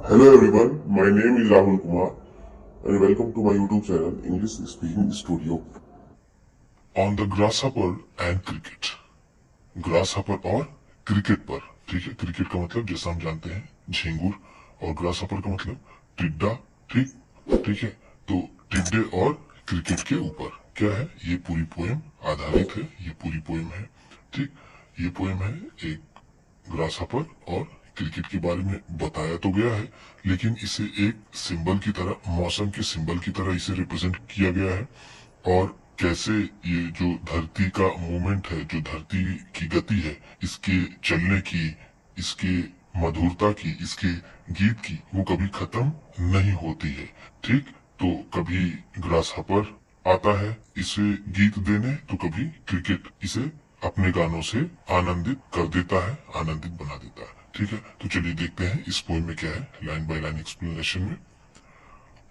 Hello everyone, my name is Rahul Kumar and welcome to my YouTube channel English Speaking Studio. On the grasshopper and cricket. Grasshopper और cricket पर, ठीक है। Cricket का मतलब जैसा हम जानते हैं झिंगुर, और ग्रासहॉपर का मतलब टिड्डा, ठीक है। तो टिड्डे और क्रिकेट के ऊपर क्या है, ये पूरी पोएम आधारित है, ये पूरी पोएम है, ठीक। ये पोएम है एक ग्रासहॉपर और क्रिकेट के बारे में बताया तो गया है, लेकिन इसे एक सिंबल की तरह, मौसम के सिंबल की तरह इसे रिप्रेजेंट किया गया है। और कैसे ये जो धरती का मूवमेंट है, जो धरती की गति है, इसके चलने की, इसके मधुरता की, इसके गीत की, वो कभी खत्म नहीं होती है, ठीक। तो कभी ग्रासहॉपर आता है इसे गीत देने, तो कभी क्रिकेट इसे अपने गानों से आनंदित कर देता है, आनंदित बना देता है, ठीक है। तो चलिए देखते हैं इस पोएम में क्या है, लाइन बाय लाइन एक्सप्लेनेशन में।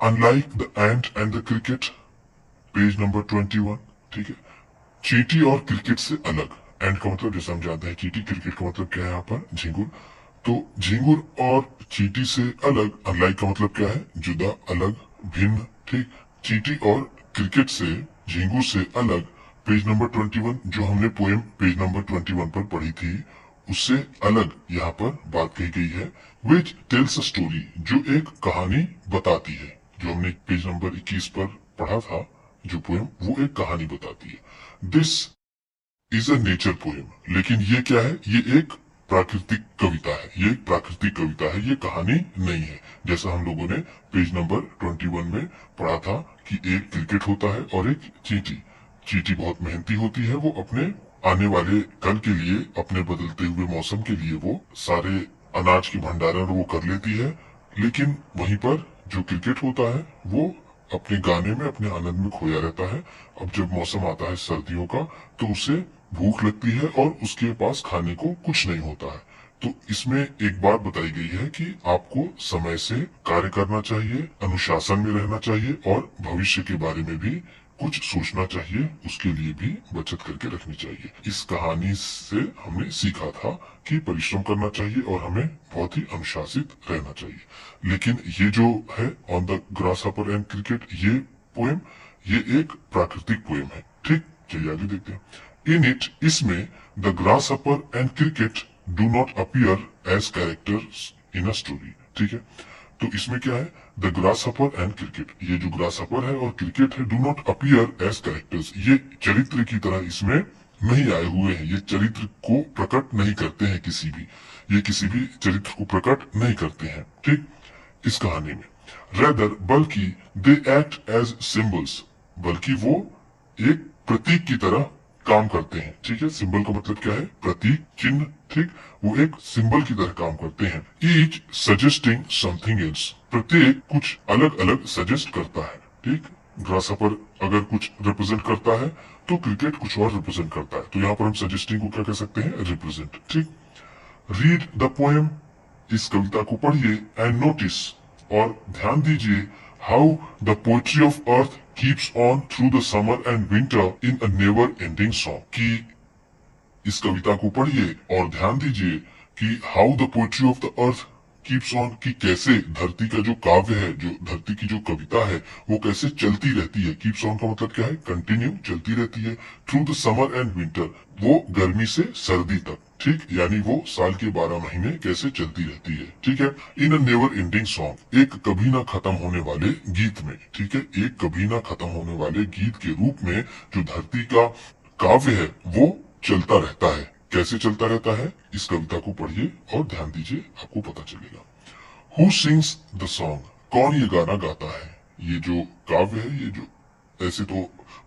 Unlike the ant and the cricket, page number 21, ठीक है। चींटी और क्रिकेट से अलग, एंड का मतलब जैसे हम जानते हैं चींटी, क्रिकेट का मतलब क्या है यहाँ पर, झिंगुर। तो झिंगुर और चींटी से अलग, अनलाइक का मतलब क्या है, जुदा, अलग, भिन्न, ठीक। चींटी और क्रिकेट से, झिंगुर से अलग, पेज नंबर 21, जो हमने पोएम पेज नंबर 21 पर पढ़ी थी, उससे अलग यहाँ पर बात कही गई है। विच टेल्स अ स्टोरी, जो एक कहानी बताती है। जो हमने पेज नंबर 21 पर पढ़ा था जो पोएम, वो एक कहानी बताती है। This is a nature poem, लेकिन ये क्या है, ये एक प्राकृतिक कविता है, ये एक प्राकृतिक कविता है, ये कहानी नहीं है। जैसा हम लोगों ने पेज नंबर 21 में पढ़ा था कि एक क्रिकेट होता है और एक चींटी। चींटी बहुत मेहनती होती है, वो अपने आने वाले कल के लिए, अपने बदलते हुए मौसम के लिए वो सारे अनाज की भंडारण वो कर लेती है। लेकिन वहीं पर जो क्रिकेट होता है वो अपने गाने में, अपने आनंद में खोया रहता है। अब जब मौसम आता है सर्दियों का, तो उसे भूख लगती है और उसके पास खाने को कुछ नहीं होता है। तो इसमें एक बात बताई गई है कि आपको समय से कार्य करना चाहिए, अनुशासन में रहना चाहिए, और भविष्य के बारे में भी कुछ सोचना चाहिए, उसके लिए भी बचत करके रखनी चाहिए। इस कहानी से हमने सीखा था कि परिश्रम करना चाहिए और हमें बहुत ही अनुशासित रहना चाहिए। लेकिन ये जो है on the grasshopper and cricket, ये पोएम, ये एक प्राकृतिक पोएम है, ठीक। चलिए आगे देखते हैं। इन इट, इसमें, the grasshopper and cricket do not appear as characters in a story, ठीक है। तो इसमें क्या है, द ग्रासहॉपर एंड क्रिकेट, ये जो ग्रासहॉपर है और क्रिकेट है, do not appear as characters, ये चरित्र की तरह इसमें नहीं आए हुए हैं, ये चरित्र को प्रकट नहीं करते हैं, किसी भी, ये किसी भी चरित्र को प्रकट नहीं करते हैं, ठीक। इस कहानी में रेदर, बल्कि, दे एक्ट एज सिंबल्स, बल्कि वो एक प्रतीक की तरह काम करते हैं, ठीक है। सिंबल का मतलब क्या है, प्रतीक, चिन्ह, ठीक। वो एक सिंबल की तरह काम करते हैं। ईच सजेस्टिंग समथिंग एल्स, प्रत्येक कुछ अलग अलग सजेस्ट करता है, ठीक। ग्रासहॉपर अगर कुछ रिप्रेजेंट करता है तो क्रिकेट कुछ और रिप्रेजेंट करता है। तो यहाँ पर हम सजेस्टिंग को क्या कह सकते हैं, रिप्रेजेंट, ठीक। रीड द पोएम, इस कविता को पढ़िए, एंड नोटिस, और ध्यान दीजिए, how the poetry of earth keeps on through the summer and winter in a never ending song, कि इस कविता को पढ़िए और ध्यान दीजिए कि how the poetry of the earth keeps on, कि कैसे धरती का जो काव्य है, जो धरती की जो कविता है, वो कैसे चलती रहती है। कीप्स ऑन का मतलब क्या है, कंटिन्यू, चलती रहती है। Through the summer and winter, वो गर्मी से सर्दी तक, ठीक। यानी वो साल के 12 महीने कैसे चलती रहती है, ठीक है। इन अ नेवर एंडिंग सॉन्ग, एक कभी ना खत्म होने वाले गीत में, ठीक है। एक कभी ना खत्म होने वाले गीत के रूप में जो धरती का काव्य है वो चलता रहता है। कैसे चलता रहता है, इस कविता को पढ़िए और ध्यान दीजिए, आपको पता चलेगा। हु सिंग्स द सॉन्ग, कौन ये गाना गाता है। ये जो काव्य है, ये जो, ऐसे तो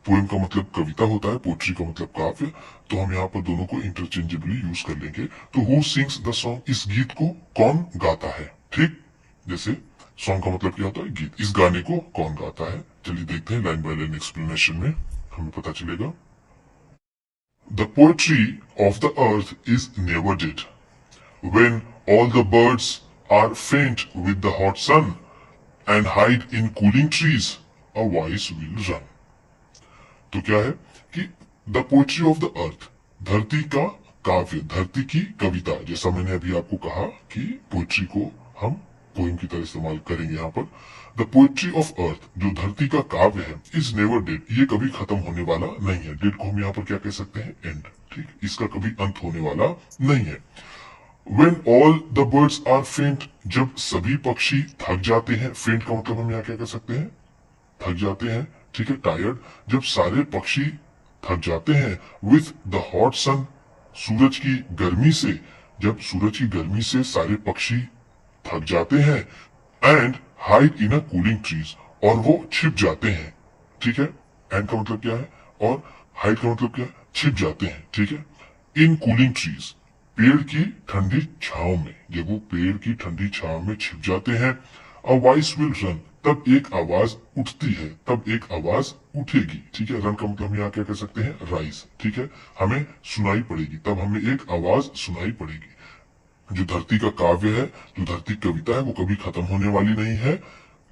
पोएम का मतलब कविता होता है, पोएट्री का मतलब काव्य, तो हम यहाँ पर दोनों को इंटरचेंजेबली यूज कर लेंगे। तो हु सिंग्स द सॉन्ग, इस गीत को कौन गाता है, ठीक। जैसे सॉन्ग का मतलब क्या होता है, गीत, इस गाने को कौन गाता है। चलिए देखते हैं लाइन बाय लाइन एक्सप्लेनेशन में, हमें पता चलेगा। The poetry of the earth is never dead. When all the birds are faint with the hot sun and hide in cooling trees, a voice will run. तो क्या है कि the poetry of the अर्थ, धरती का काव्य, धरती की कविता, जैसा मैंने अभी आपको कहा कि पोएट्री को हम पोइम की तरह इस्तेमाल करेंगे यहाँ पर। द पोएट्री ऑफ अर्थ, जो धरती का काव्य है, इज नेवर डेड, ये कभी खत्म होने वाला नहीं है। डेड को हम यहाँ पर क्या कह सकते हैं? एंड। ठीक, इसका कभी अंत होने वाला नहीं है। When all the birds are faint, जब सभी पक्षी थक जाते हैं, फेंट का मतलब हम यहाँ क्या कह सकते हैं? थक जाते हैं। ठीक है, टायर्ड, जब सारे पक्षी थक जाते हैं। विथ द हॉट सन, सूरज की गर्मी से, जब सूरज की गर्मी से सारे पक्षी थक जाते हैं। And hide in a cooling trees, और वो छिप जाते हैं। ठीक है, एंड का मतलब क्या है? और हाइड का मतलब क्या है? छिप जाते हैं। ठीक है, इन कूलिंग ट्रीज, पेड़ की ठंडी छांव में, जब वो पेड़ की ठंडी छांव में छिप जाते हैं। अ वॉइस विल रन, तब एक आवाज उठती है, तब एक आवाज उठेगी। ठीक है, रन का मतलब हम यहाँ क्या कह सकते हैं? राइज। ठीक है, हमें सुनाई पड़ेगी, तब हमें एक आवाज सुनाई पड़ेगी। जो धरती का काव्य है, जो धरती की कविता है, वो कभी खत्म होने वाली नहीं है।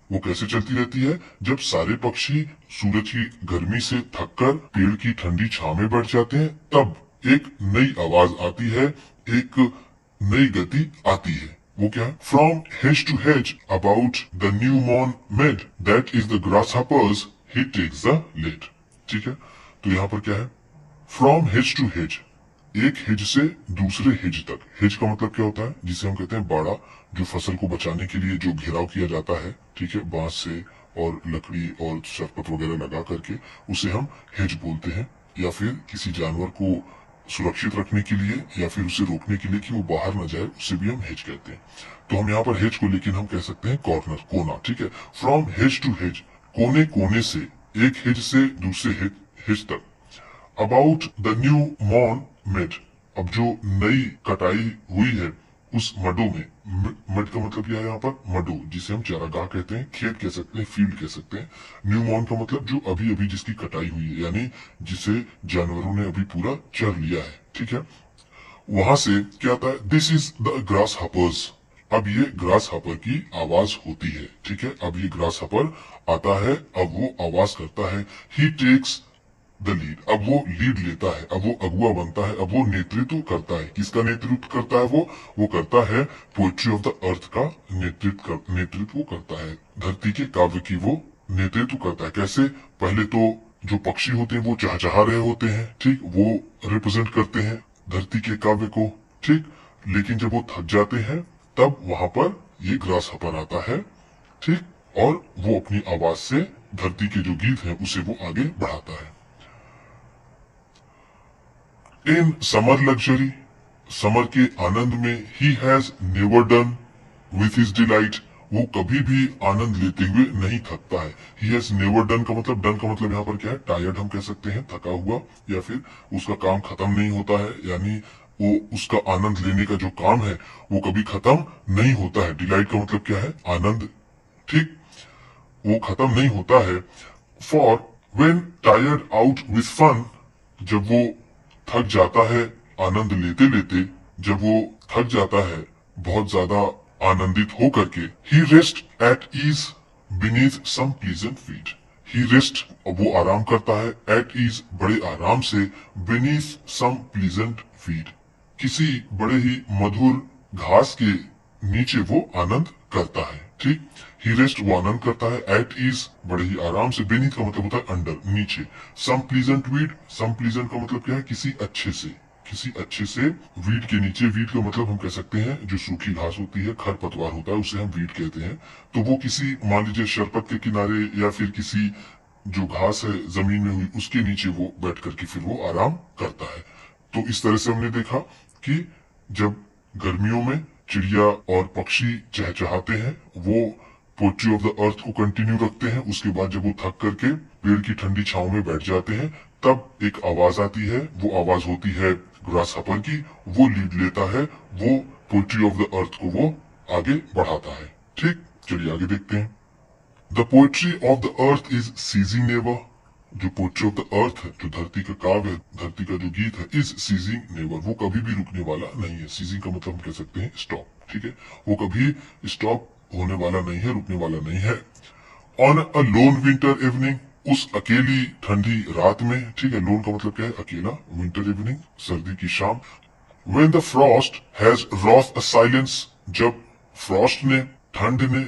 वो कैसे चलती रहती है? जब सारे पक्षी सूरज की गर्मी से थककर पेड़ की ठंडी छांव में बैठ जाते हैं, तब एक नई आवाज आती है, एक नई गति आती है। वो क्या है? From hedge to hedge about the new मॉर्न mead, that is the grasshopper's, he takes the lead. ठीक है, तो यहाँ पर क्या है? फ्रॉम हेज टू हेज, एक हेज से दूसरे हेज तक। हेज का मतलब क्या होता है? जिसे हम कहते हैं बाड़ा, जो फसल को बचाने के लिए जो घेराव किया जाता है। ठीक है, बांस से और लकड़ी और सरपत वगैरह लगा करके, उसे हम हेज बोलते हैं। या फिर किसी जानवर को सुरक्षित रखने के लिए या फिर उसे रोकने के लिए कि वो बाहर न जाए, उसे भी हम हेज कहते हैं। तो हम यहाँ पर हेज को लेकिन हम कह सकते हैं कॉर्नर, कोना। ठीक है, फ्रॉम हेज टू हेज, कोने कोने से, एक हेज से दूसरे हेज तक। अबाउट द न्यू मॉर्न मेड, अब जो नई कटाई हुई है उस मडो में। मड का मतलब क्या है यहाँ पर? मडो, जिसे हम चारागाह कहते हैं, खेत कह सकते हैं, फील्ड कह सकते हैं। न्यू मॉर्न का मतलब जो अभी अभी जिसकी कटाई हुई है, यानी जिसे जानवरों ने अभी पूरा चर लिया है। ठीक है, वहां से क्या आता है? This is the grass hoppers, अब ये ग्रास हॉपर की आवाज होती है। ठीक है, अब ये ग्रास हॉपर आता है, अब वो आवाज करता है। ही टेक्स द लीड, अब वो लीड लेता है, अब वो अगुआ बनता है, अब वो नेतृत्व करता है। किसका नेतृत्व करता है? वो करता है पोएट्री ऑफ द अर्थ का नेतृत्व करता है। धरती के काव्य की वो नेतृत्व करता है। कैसे? पहले तो जो पक्षी होते हैं वो चहचहा रहे होते हैं। ठीक, वो रिप्रेजेंट करते हैं धरती के काव्य को। ठीक, लेकिन जब वो थक जाते हैं, तब वहां पर ये ग्रास हॉपर आता है। ठीक, और वो अपनी आवाज से धरती के जो गीत है उसे वो आगे बढ़ाता है। इन समर लग्जरी, समर के आनंद में, he has never done with his delight, वो कभी भी आनंद लेते हुए नहीं थकता है। ही हैज नेवर डन का मतलब, डन का मतलब यहाँ पर क्या है? टायर्ड हम कह सकते हैं, थका हुआ, या फिर उसका काम खत्म नहीं होता है, यानी वो उसका आनंद लेने का जो काम है वो कभी खत्म नहीं होता है। डिलाइट का मतलब क्या है? आनंद। ठीक, वो खत्म नहीं होता है। For when tired out with fun, जब वो थक जाता है आनंद लेते लेते, जब वो थक जाता है बहुत ज्यादा आनंदित हो करके। He rest at ease beneath some pleasant feet, he rest, अब वो आराम करता है, एट ईज बड़े आराम से, बीनीथ सम प्लीजेंट फीट, किसी बड़े ही मधुर घास के नीचे वो आनंद करता है। ठीक, ही रेस्ट, वो आनंद करता है, एट ईज बड़े ही आराम से, बेनीथ का मतलब होता है अंडर, नीचे। सम प्लीजेंट वीड, सम प्लीजेंट का मतलब क्या है? किसी अच्छे से, किसी अच्छे से वीड के नीचे। वीड का मतलब हम कह सकते हैं जो सूखी घास होती है, खरपतवार होता है, उसे हम वीड कहते हैं। तो वो किसी, मान लीजिए शरपत के किनारे या फिर किसी जो घास है जमीन में हुई उसके नीचे वो बैठ करके फिर वो आराम करता है। तो इस तरह से हमने देखा कि जब गर्मियों में चिड़िया और पक्षी चहचहाते हैं, वो पोएट्री ऑफ द अर्थ को कंटिन्यू रखते हैं। उसके बाद जब वो थक करके पेड़ की ठंडी छांव में बैठ जाते हैं, तब एक आवाज आती है, वो आवाज होती है ग्रास हॉपर की, वो लीड लेता है, वो पोएट्री ऑफ द अर्थ को वो आगे बढ़ाता है। ठीक, चलिए आगे देखते हैं। The poetry of the earth is ceasing never, जो पोएट्री ऑफ द अर्थ है, जो धरती का काव्य है, धरती का जो गीत है, इज सीजिंग नेवर, वो कभी भी रुकने वाला नहीं है। सीजिंग का मतलब हम कह सकते हैं स्टॉप। ठीक है, वो कभी स्टॉप होने वाला नहीं है, रुकने वाला नहीं है। On a loan winter evening, उस अकेली ठंडी रात में। ठीक है, लोन का मतलब क्या है? अकेला, विंटर इवनिंग सर्दी की शाम। When the frost has wrought a silence, जब फ्रॉस्ट ने ठंड ने,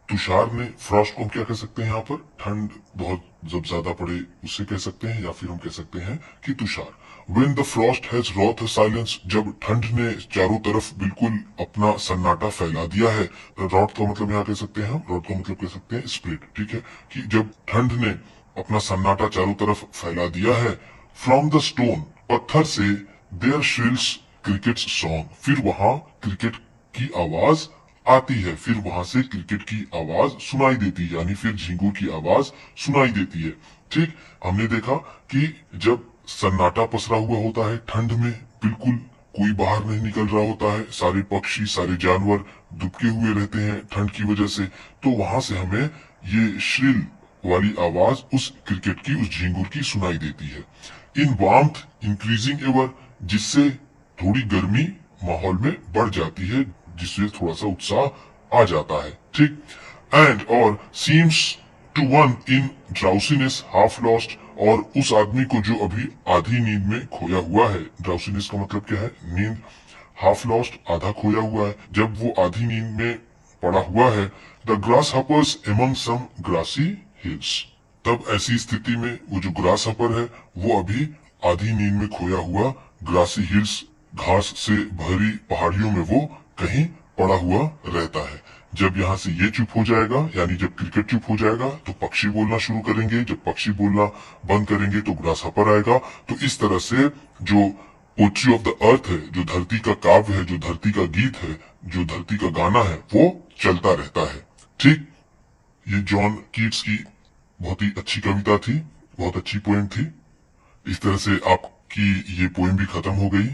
तुषार ने, फ्रॉस्ट को हम क्या कह सकते हैं यहाँ पर, ठंड बहुत जब ज्यादा पड़े उसे कह सकते हैं, या फिर हम कह सकते हैं कि Tushar. When the frost has wrought a silence, जब ठंड ने चारों तरफ बिल्कुल अपना सन्नाटा फैला दिया है। रॉट का मतलब यहाँ कह सकते हैं हम, रॉट का मतलब कह सकते हैं स्प्लिट, ठीक है, कि जब ठंड ने अपना सन्नाटा चारों तरफ फैला दिया है। फ्रॉम द स्टोन, पत्थर से, देयर श्रिल्स क्रिकेट सॉन्ग, फिर वहां क्रिकेट की आवाज आती है, फिर वहां से क्रिकेट की आवाज सुनाई देती है, यानी फिर झींगुर की आवाज सुनाई देती है। ठीक, हमने देखा कि जब सन्नाटा पसरा हुआ होता है ठंड में, बिल्कुल कोई बाहर नहीं निकल रहा होता है, सारे पक्षी, सारे जानवर दुबके हुए रहते हैं ठंड की वजह से, तो वहां से हमें ये श्रिल वाली आवाज उस क्रिकेट की, उस झींगुर की सुनाई देती है। इन वार्मथ इंक्रीजिंग एवर, जिससे थोड़ी गर्मी माहौल में बढ़ जाती है, जिससे थोड़ा सा उत्साह आ जाता है। ठीक, एंड और seems to one in drowsiness half lost, और उस आदमी को जो अभी आधी नींद में खोया हुआ है, ड्राउसीनेस का मतलब क्या है, नींद, हाफ लॉस्ट आधा खोया हुआ है, जब वो आधी नींद में पड़ा हुआ है। The grasshoppers among some grassy hills, तब ऐसी स्थिति में वो जो ग्रास हपर है वो अभी आधी नींद में खोया हुआ ग्रासी हिल्स, घास से भरी पहाड़ियों में वो कहीं पड़ा हुआ रहता है। जब यहाँ से ये चुप हो जाएगा, यानी जब क्रिकेट चुप हो जाएगा, तो पक्षी बोलना शुरू करेंगे, जब पक्षी बोलना बंद करेंगे तो ग्रास हपर आएगा। तो इस तरह से जो पोट्री ऑफ द अर्थ है, जो धरती का काव्य है, जो धरती का गीत है, जो धरती का गाना है, वो चलता रहता है। ठीक, ये जॉन कीट्स की बहुत ही अच्छी कविता थी, बहुत अच्छी पोएम थी। इस तरह से आपकी ये पोएम भी खत्म हो गई,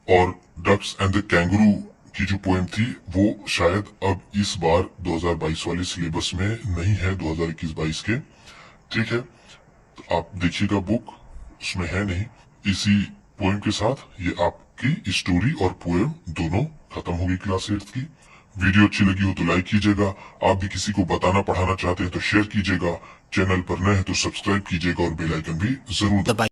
और डक्स एंड द कैंगरू की जो पोएम थी वो शायद अब इस बार 2022 वाले सिलेबस में नहीं है, 2021-22 के। ठीक है, तो आप देखिएगा बुक, उसमें है नहीं। इसी पोएम के साथ ये आपकी स्टोरी और पोएम दोनों खत्म होगी क्लास 8 की। वीडियो अच्छी लगी हो तो लाइक कीजिएगा, आप भी किसी को बताना पढ़ाना चाहते हैं तो शेयर कीजिएगा, चैनल पर नए हैं तो सब्सक्राइब कीजिएगा और बेल आइकन भी जरूर दबाइए।